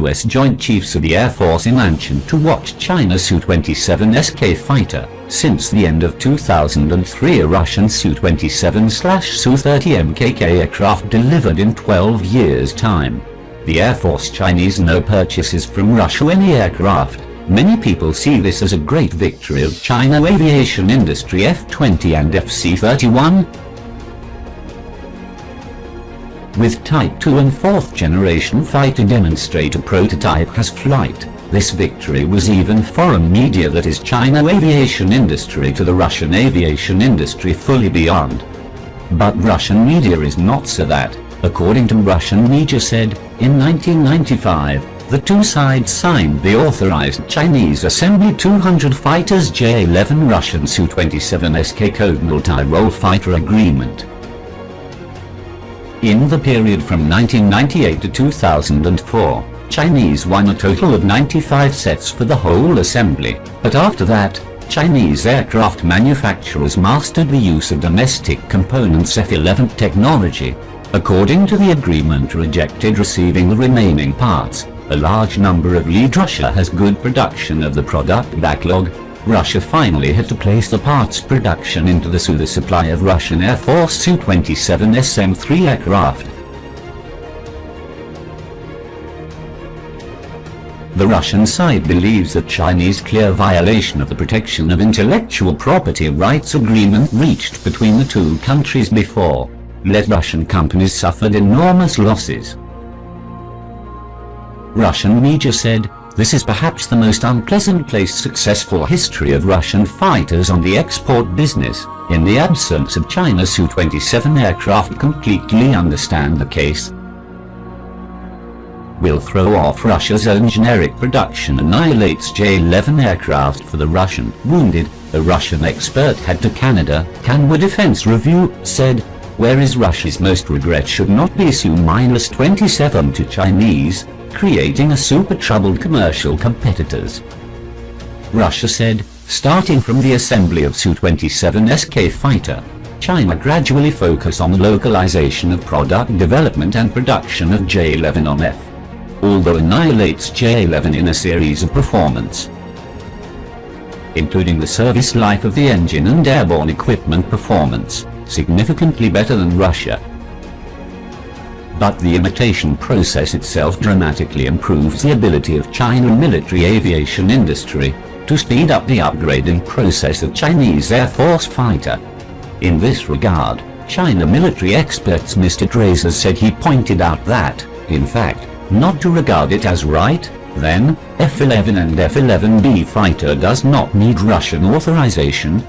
U.S. Joint Chiefs of the Air Force in Anshan to watch China Su-27SK fighter. Since the end of 2003, a Russian Su-27SK aircraft delivered in 12 years' time. The Air Force Chinese no purchases from Russia any aircraft. Many people see this as a great victory of China aviation industry. F-20 and FC-31 with Type 2 and 4th generation fighter demonstrator prototype has flight. This victory was even foreign media, that is China aviation industry to the Russian aviation industry fully beyond. But Russian media is not so that. According to Russian media said, in 1995, the two sides signed the authorized Chinese Assembly 200 fighters J-11 Russian Su-27SK code multirole fighter agreement. In the period from 1998 to 2004, Chinese won a total of 95 sets for the whole assembly, but after that, Chinese aircraft manufacturers mastered the use of domestic components F-11 technology. According to the agreement, rejected receiving the remaining parts. A large number of lead. Russia has good production of the product backlog. Russia finally had to place the parts production into the supply of Russian Air Force Su-27SK aircraft. The Russian side believes that Chinese clear violation of the protection of intellectual property rights agreement reached between the two countries before led Russian companies suffered enormous losses. Russian media said, "This is perhaps the most unpleasant successful history of Russian fighters on the export business. In the absence of China Su-27 aircraft completely understand the case. Will throw off Russia's own generic production, annihilates J-11 aircraft for the Russian wounded." A Russian expert head to Canada, Canwa Defense Review, said, "Whereas Russia's most regret should not be Su-27 to Chinese, creating a super troubled commercial competitors." Russia said, starting from the assembly of Su-27SK fighter, China gradually focused on the localization of product development and production of J-11 on F, although annihilates J-11 in a series of performance, including the service life of the engine and airborne equipment performance, significantly better than Russia. But the imitation process itself dramatically improves the ability of China military aviation industry to speed up the upgrading process of Chinese Air Force fighter. In this regard, China military experts Mr. Drazer said he pointed out that, in fact, not to regard it as right, then, F-11 and F-11B fighter does not need Russian authorization,